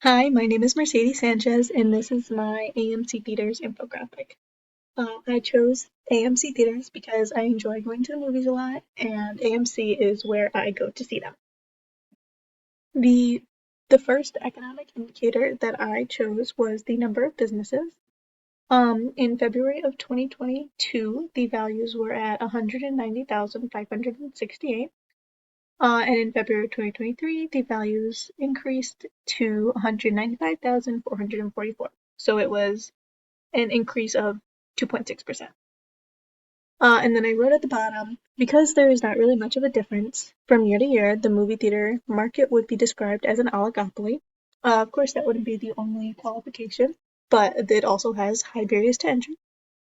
Hi, my name is Mercedes Sanchez, and this is my AMC Theaters infographic. I chose AMC Theaters because I enjoy going to the movies a lot, and AMC is where I go to see them. The the first economic indicator that I chose was the number of businesses. In February of 2022, the values were at 190,568. And in February 2023, the values increased to 195,444. So it was an increase of 2.6%. And then I wrote at the bottom, because there is not really much of a difference from year to year, the movie theater market would be described as an oligopoly. Of course, that wouldn't be the only qualification, but it also has high barriers to entry.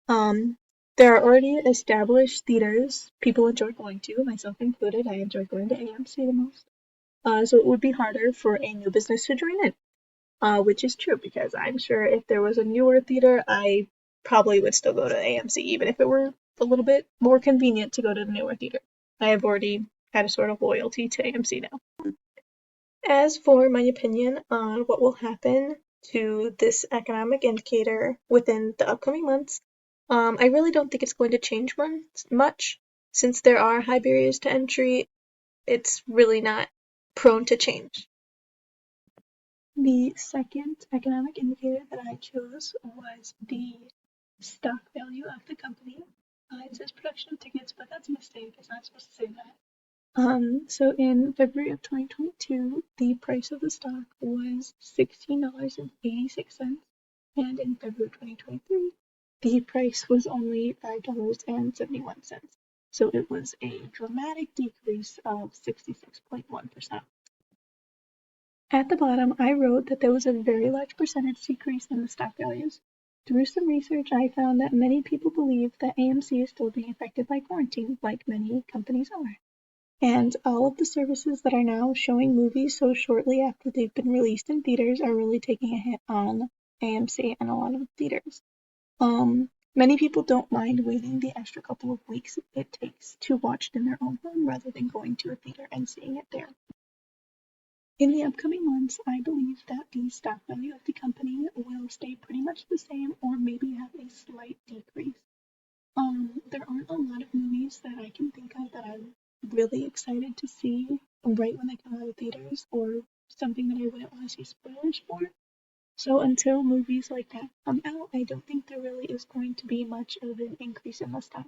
Um, there are already established theaters people enjoy going to, myself included. I enjoy going to AMC the most. So it would be harder for a new business to join in, which is true because I'm sure if there was a newer theater, I probably would still go to AMC, even if it were a little bit more convenient to go to the newer theater. I have already had a sort of loyalty to AMC now. As for my opinion on what will happen to this economic indicator within the upcoming months, I really don't think it's going to change much. Since there are high barriers to entry, it's really not prone to change. The second economic indicator that I chose was the stock value of the company. It says production of tickets, but that's a mistake. It's not supposed to say that. So in February of 2022, the price of the stock was $16.86, and in February of 2023, the price was only $5.71. So it was a dramatic decrease of 66.1%. At the bottom, I wrote that there was a very large percentage decrease in the stock values. Through some research, I found that many people believe that AMC is still being affected by quarantine, like many companies are. And all of the services that are now showing movies so shortly after they've been released in theaters are really taking a hit on AMC and a lot of theaters. Many people don't mind waiting the extra couple of weeks it takes to watch it in their own home rather than going to a theater and seeing it there. In the upcoming months, I believe that the stock value of the company will stay pretty much the same or maybe have a slight decrease. There aren't a lot of movies that I can think of that I'm really excited to see right when they come out of theaters or something that I wouldn't want to see spoilers for. So until movies like that come out, I don't think there really is going to be much of an increase in the stock.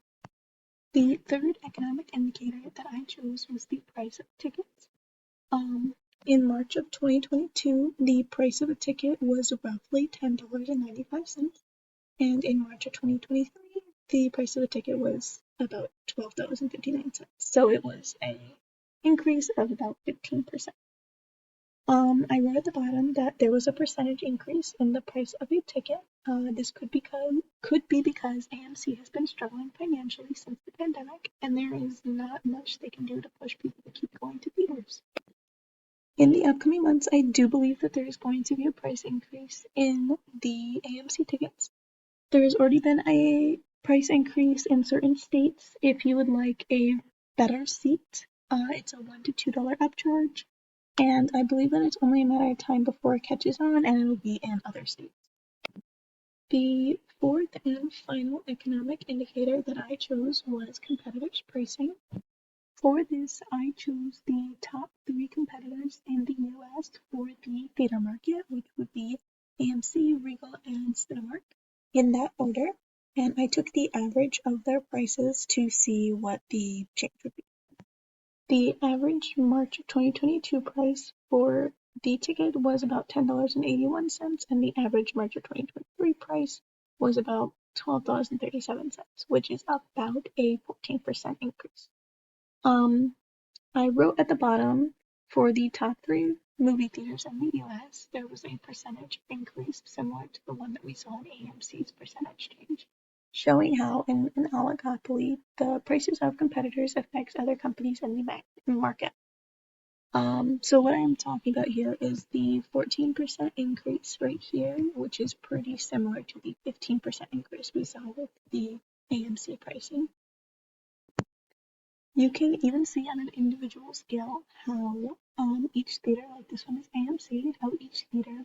The third economic indicator that I chose was the price of tickets. In March of 2022, the price of a ticket was roughly $10.95, and in March of 2023, the price of a ticket was about $12.59. So it was an increase of about 15%. I wrote at the bottom that there was a percentage increase in the price of a ticket. This could be because AMC has been struggling financially since the pandemic, and there is not much they can do to push people to keep going to theaters. In the upcoming months, I do believe that there is going to be a price increase in the AMC tickets. There has already been a price increase in certain states. If you would like a better seat, it's a $1 to $2 upcharge, and I believe that it's only a matter of time before it catches on, and it will be in other states. The fourth and final economic indicator that I chose was competitors' pricing. For this, I chose the top 3 competitors in the US for the theater market, which would be AMC, Regal, and Cinemark, in that order, and I took the average of their prices to see what the change would be. The average March of 2022 price for the ticket was about $10.81, and the average March of 2023 price was about $12.37, which is about a 14% increase. I wrote at the bottom for the top 3 movie theaters in the US, there was a percentage increase similar to the one that we saw in AMC's percentage change, showing how in an oligopoly, the prices of competitors affects other companies in the market. So what I'm talking about here is the 14% increase right here, which is pretty similar to the 15% increase we saw with the AMC pricing. You can even see on an individual scale how each theater, like this one is AMC, how each theater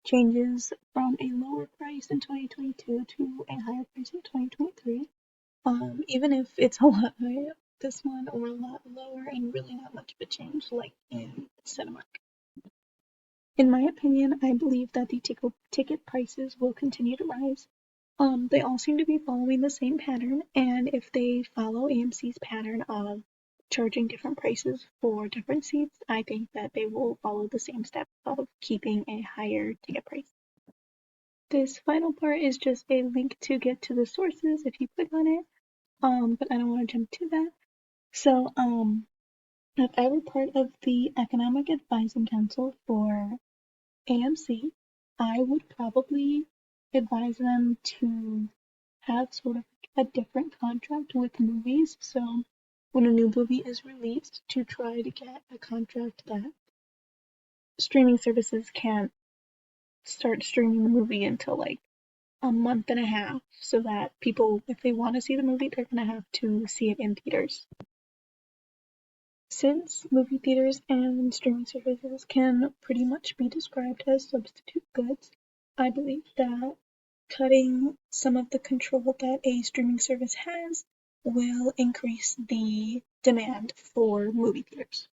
changes from a lower price in 2022 to a higher price in 2023. Even if it's a lot higher, this one, or a lot lower and really not much of a change, like in Cinemark. In my opinion, I believe that the ticket prices will continue to rise. They all seem to be following the same pattern, and if they follow AMC's pattern of charging different prices for different seats, I think that they will follow the same steps of keeping a higher ticket price. This final part is just a link to get to the sources if you click on it, but I don't want to jump to that. So, if I were part of the Economic Advising Council for AMC, I would probably advise them to have sort of a different contract with movies. So when a new movie is released, to try to get a contract that streaming services can't start streaming the movie until like a month and a half, so that people, if they want to see the movie, they're gonna have to see it in theaters. Since movie theaters and streaming services can pretty much be described as substitute goods, I believe that cutting some of the control that a streaming service has will increase the demand for movie theaters.